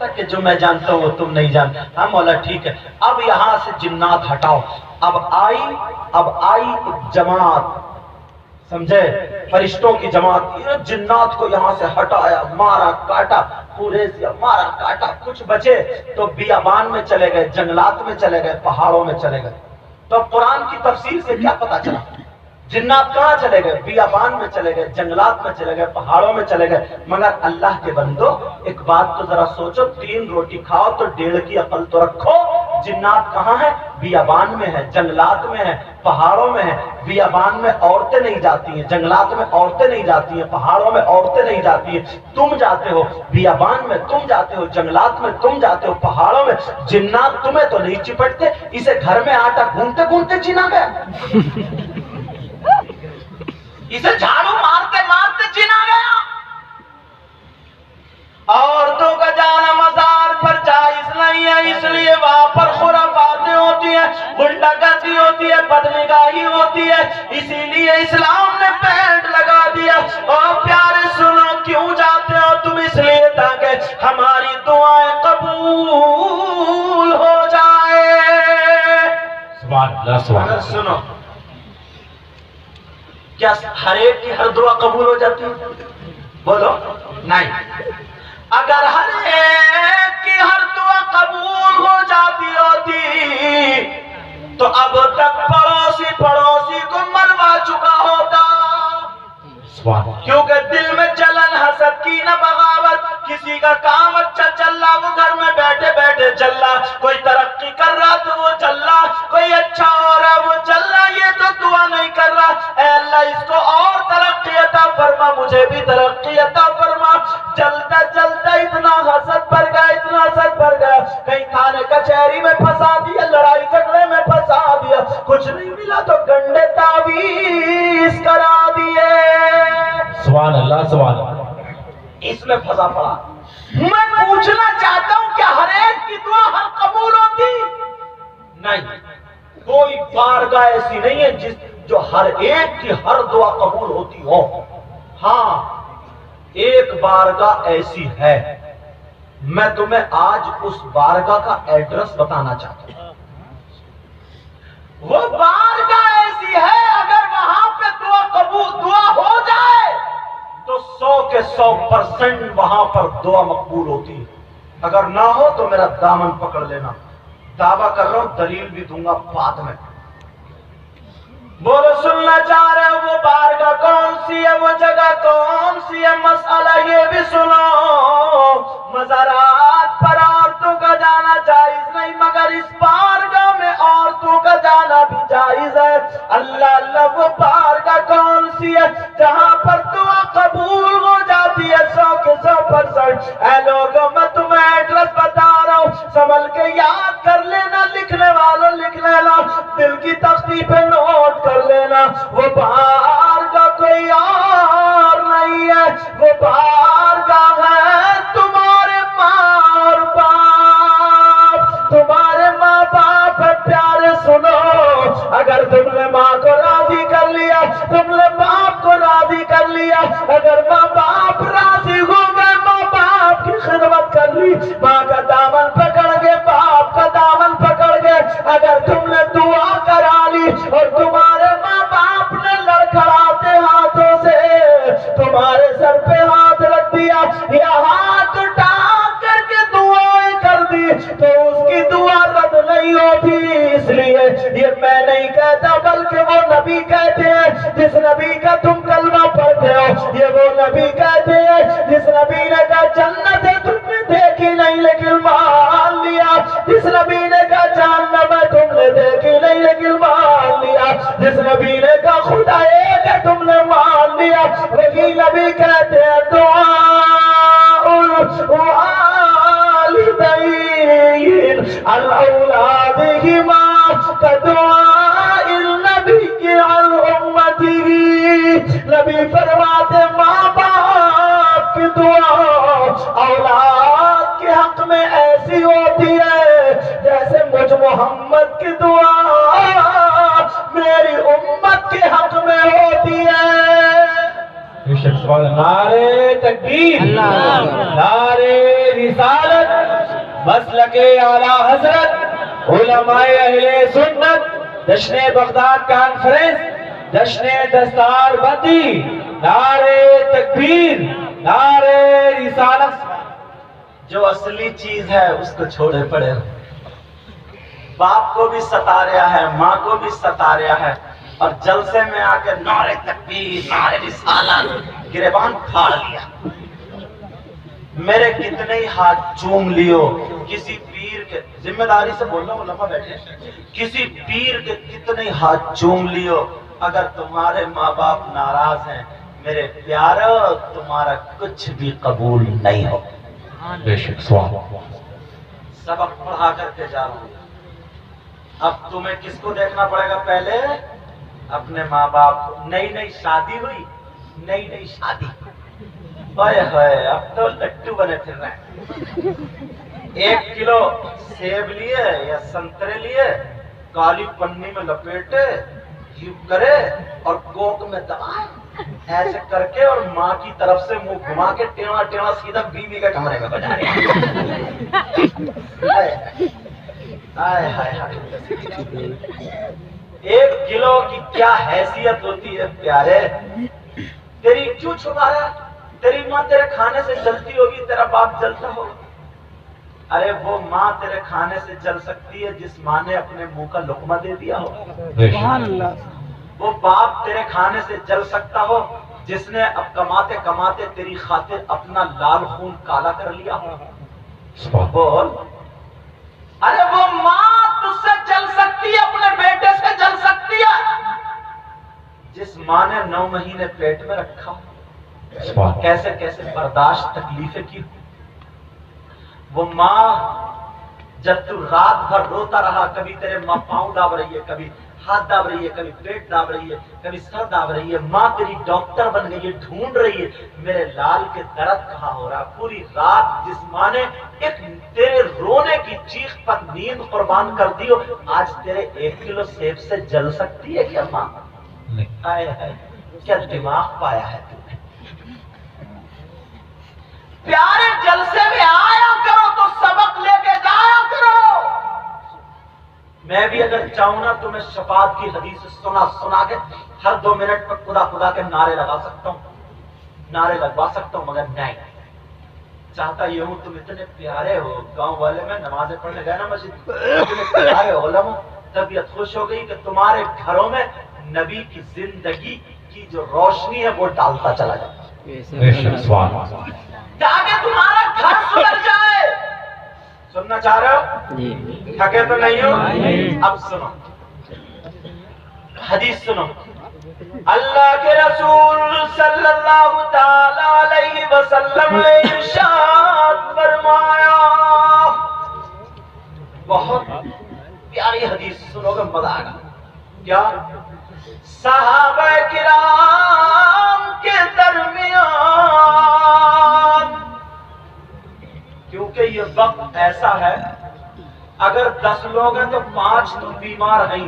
تھا کہ جو میں جانتا ہوں وہ تم نہیں جانتے. ہاں مولا ٹھیک ہے, اب یہاں سے جنات ہٹاؤ. اب آئی ایک جماعت, سمجھے, فرشتوں کی جماعت. یہ جنات کو یہاں سے ہٹایا, مارا کاٹا, پورے سے مارا کاٹا. کچھ بچے تو بیابان میں چلے گئے, جنگلات میں چلے گئے, پہاڑوں میں چلے گئے. تو قرآن کی تفسیر سے کیا پتا چلا جنات کہاں چلے گئے؟ بیابان میں چلے گئے, جنگلات میں چلے گئے, پہاڑوں میں چلے گئے. مگر اللہ کے بندو ایک بات تو ذرا سوچو, 3 روٹی کھاؤ تو 1.5 کی عقل تو رکھو. جنات کہاں ہے؟ بیابان میں ہے, جنگلات میں ہے, پہاڑوں میں ہے. بیابان میں عورتیں نہیں جاتی ہیں, جنگلات میں عورتیں نہیں جاتی ہیں, پہاڑوں میں عورتیں نہیں جاتی ہیں. تم جاتے ہو بیابان میں, تم جاتے ہو جنگلات میں, تم جاتے ہو پہاڑوں میں. جنات تمہیں تو نہیں چپٹتے. اسے گھر میں آٹا گھونتے گھونتے چینا گیا, اسے جھاڑو مارتے مارتے چینا گیا. عورتوں کا جانا مزار پر جائز نہیں ہے, اس لیے وہاں پر خرافاتیں ہوتی ہیں, گنڈا گردی ہوتی ہے, بدنگاہی ہوتی ہے. اسی لیے اسلام نے پینٹ لگا دیا. اور پیارے سنو, کیوں جاتے ہو تم؟ اس لیے تاکہ ہماری دعائیں قبول ہو جائے. سبحان اللہ, سبحان اللہ. سنو, کیا ہر ایک کی ہر دعا قبول ہو جاتی ہے؟ بولو نہیں. اگر ہر ایک کی ہر دعا قبول ہو جاتی ہوتی تو اب تک پڑوسی کو مروا چکا ہوتا. کیونکہ دل میں جلن, حسد کی نہ بغاوت. کسی کا کام اچھا چل رہا, وہ گھر میں بیٹھے بیٹھے چل رہا. کوئی ترقی کر رہا تو وہ چل رہا, کوئی اچھا ہو رہا وہ چل رہا, یہ تو دعا نہیں کر رہا. اے اللہ اس کو اور ترقی عطا فرما, مجھے بھی ترقی عطا فرما. چلتا چلتا اتنا حسد بڑھ گیا, اتنا حسد بڑھ گیا, کہیں تھانے کچہری میں پھنسا دیا, لڑائی جھگڑے میں پھنسا دیا. کچھ نہیں ملا تو گنڈے تعویذ کرا دیے. سبحان اللہ, سبحان اللہ. اس میں پھنسا پڑا. میں پوچھنا چاہتا ہوں, کیا ہر ایک کی دعا ہر قبول ہوتی؟ نہیں. کوئی بارگاہ ایسی نہیں ہے جو ہر ایک کی ہر دعا قبول ہوتی ہو. ہاں, ایک بارگاہ ایسی ہے, میں تمہیں آج اس بارگاہ کا ایڈریس بتانا چاہتا ہوں. وہ بارگاہ ایسی ہے, اگر وہاں پہ دعا ہو جائے تو 100% وہاں پر دعا مقبول ہوتی ہے. اگر نہ ہو تو میرا دامن پکڑ لینا. دعویٰ کر رہا ہوں, دلیل بھی دوں گا بعد میں. بولو, سننا چاہ رہے ہو وہ بارگاہ کون سی ہے, وہ جگہ کون سی ہے؟ مسئلہ یہ بھی سنو, مزارات پر عورتوں کا جانا جائز نہیں, مگر اس بارگاہ میں عورتوں کا جانا بھی جائز ہے. اللہ اللہ, وہ بارگاہ کون سی ہے جہاں پر دعا قبول ہو جاتی ہے 100%؟ اے لوگوں, میں تمہیں ایڈریس بتا رہا ہوں, سنبھل کے یاد کر لینا. لکھنے والوں لکھ لینا, دل کی تختی پہ نوٹ کر لینا. وہ بارگاہ کوئی اور نہیں ہے, وہ بارگاہ ہے تمہارے ماں اور باپ. تمہارے ماں باپ ہے. پیارے سنو, اگر تم نے ماں کو راضی کر لیا, تم نے باپ کو راضی کر لیا, اگر ماں باپ راضی ہو گئے, ماں باپ کی خدمت کر لی, ماں کا دامن پکڑ گئے, باپ کا دامن پکڑ گئے, اگر تم نے دعا کرا لی اور تمہارے ماں باپ نے لڑکھڑاتے ہاتھوں سے تمہارے سر پہ ہاتھ رکھ دیا یا ہاتھ اٹھا کر کے دعائیں کر دی, تو اس کی دعا رد نہیں ہوتی. اس لیے یہ میں نہیں کہتا, بلکہ وہ نبی کہتے ہیں جس نبی کا تم کلمہ پڑھتے ہو. یہ وہ نبی کہتے ہیں جس نبی نے کہا جنت ہے تم نے دیکھی نہیں لیکن مان لیا, جس نبی نے کہا جہنم ہے تم نے دیکھی نہیں لیکن مان لیا, جس نبی نے کہا خدا ایک ہے تم نے مان لیا. وہی نبی کہتے ہیں الاولادہما کدعاء النبی عن امتہ. نبی فرماتے ماں باپ کی دعا اولاد کے حق میں ایسی ہوتی ہے جیسے مجھ محمد کی دعا میری امت کے حق میں ہوتی ہے. نعرے تکبیر, نعرے رسالت مسلک اعلی حضرت علماء اہل سنت جشن بغداد کانفرنس جشن دستار بندی نعرے تکبیر نعرے رسالت جو اصلی چیز ہے اس کو چھوڑے پڑے باپ کو بھی ستا رہا ہے ماں کو بھی ستا رہا ہے اور جلسے میں آ کے نعرے تکبیر نعرے رسالت گریبان پھاڑ لیا میرے کتنے ہی ہاتھ چوم لیو کسی پیر کے ذمہ داری سے بول رہا ہوں علماء بیٹھے کسی پیر کے کتنے ہاتھ چوم لیو اگر تمہارے ماں باپ ناراض ہیں میرے پیارو تمہارا کچھ بھی قبول نہیں ہو بے شک سبق پڑھا کر کے جا رہا ہوں اب تمہیں کس کو دیکھنا پڑے گا پہلے اپنے ماں باپ کو نئی نئی شادی ہوئی نئی شادی اب تو لٹو بنے پھر رہے ہیں 1 کلو سیب لیے یا سنترے لیے کالی پنی میں لپیٹے کرے اور کوک میں دبائے ایسے کر کے اور ماں کی طرف سے منہ گھما کے ٹیڑا ٹیڑا سیدھا بیوی کے کمرے میں بجا رہے ہیں 1 کلو کی کیا حیثیت ہوتی ہے پیارے تیری کیوں چھپا رہا تیری ماں تیرے کھانے سے جلتی ہوگی تیرا باپ جلتا ہوگا ارے وہ ماں تیرے کھانے سے جل سکتی ہے جس ماں نے اپنے منہ کا لقمہ دے دیا ہو وہ باپ تیرے کھانے سے جل سکتا ہو جس نے اب کماتے کماتے تیری خاطر اپنا لال خون کالا کر لیا ہو بول ارے وہ ماں تجھ سے جل سکتی ہے اپنے بیٹے سے جل سکتی ہے جس ماں نے 9 مہینے پیٹ میں رکھا کیسے کیسے برداشت تکلیفیں کی وہ ماں جب تو رات بھر روتا رہا کبھی تیرے ماں پاؤں داب رہی ہے کبھی ہاتھ داب رہی ہے کبھی پیٹ داب رہی ہے کبھی سر داب رہی ہے ماں تیری ڈاکٹر بن گئی ہے ڈھونڈ رہی ہے میرے لال کے درد کہاں ہو رہا پوری رات جس ماں نے ایک تیرے رونے کی چیخ پر نیند قربان کر دی ہو آج تیرے 1 کلو سیب سے جل سکتی ہے کیا ماں کیا دماغ پایا ہے تو نے پیارے جلسے میں آیا کرو تو سبق لے کے جایا کرو میں بھی اگر چاہوں نا تو میں شفاعت کی حدیث سنا کے ہر 2 منٹ پر خدا کے نعرے لگا سکتا ہوں نعرے لگوا سکتا ہوں مگر نہیں چاہتا یہ ہوں تم اتنے پیارے ہو گاؤں والے میں نمازیں پڑھنے گئے نا مسجد اتنے پیارے علماء طبیعت خوش ہو گئی کہ تمہارے گھروں میں نبی کی زندگی کی جو روشنی ہے وہ ڈالتا چلا جائے تاکہ تمہارا گھر سدھر جائے سننا چاہ رہے ہو تھکے تو نہیں ہو اب سنو حدیث سنو اللہ کے رسول صلی اللہ تعالی علیہ وسلم نے ارشاد فرمایا بہت پیاری حدیث سنو گے مزہ آئے گا کیا صحابہ کرام کے درمیان کیونکہ یہ وقت ایسا ہے اگر 10 لوگ ہیں تو 5 تو بیمار ہیں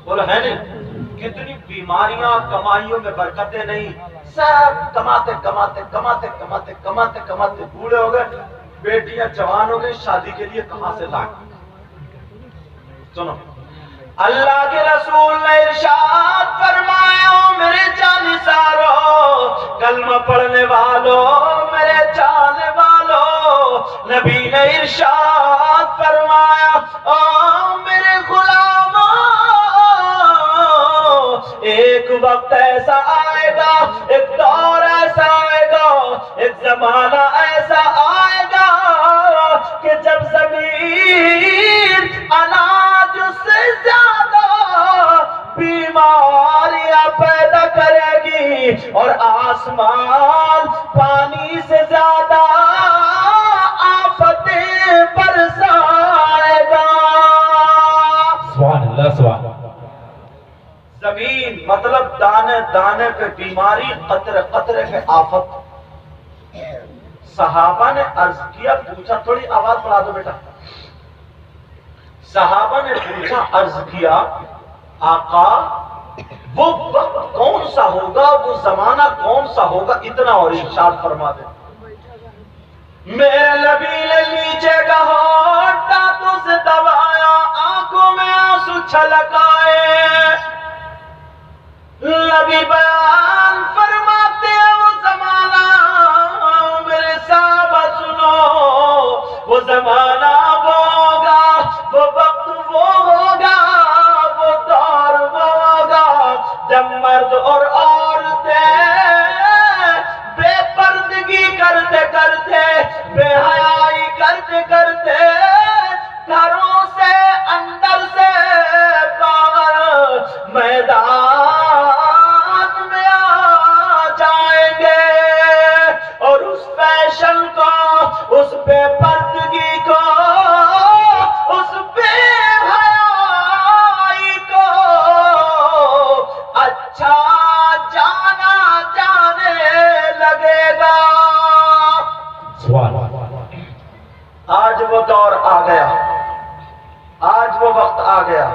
بولو ہے نہیں کتنی بیماریاں کمائیوں میں برکتیں نہیں سب کماتے کماتے کماتے کماتے کماتے کماتے بوڑھے ہو گئے بیٹیاں جوان ہو گئی شادی کے لیے کہاں سے لائیں سنو اللہ کے رسول نے ارشاد فرمایا میرے جانساروں کلمہ پڑھنے والوں میرے جانے والوں نبی نے ارشاد فرمایا او میرے غلاموں ایک وقت ایسا آئے گا ایک دور ایسا آئے گا ایک زمانہ ایسا آئے گا کہ جب زمین اناج سے زیادہ بیماریاں پیدا کرے گی اور آسمان پانی سے زیادہ آفتیں برسائے گا سبحان اللہ سبحان اللہ زمین مطلب دانے دانے پہ بیماری قطرے قطرے پہ آفت صحابہ نے عرض کیا پوچھا تھوڑی آواز بڑھا دو بیٹا صحابہ نے پوچھا عرض کیا آقا وہ وقت کون سا ہوگا وہ زمانہ کون سا ہوگا اتنا اور ارشاد فرما دے میرے نبی نے نیچے کا ہونٹ دانتوں سے دبایا، آنکھوں میں آنسو چھلکائے۔ نبی بیان فرماتے ہیں وہ زمانہ، میرے صحابہ سنو، وہ زمانہ وہ ہوگا، وہ وقت وہ ہوگا، وہ دور وہ ہوگا جب مرد اور عورتیں بے پردگی کرتے کرتے، بے حیائی کرتے کرتے گھروں سے اندر سے باہر میدان میں آ جائیں گے، اور اس فیشن کو، اس بے پردگی کو، اس بے حیائی کو اچھا جانا جانے لگے گا۔ آج وہ دور آ گیا، آج وہ وقت آ گیا۔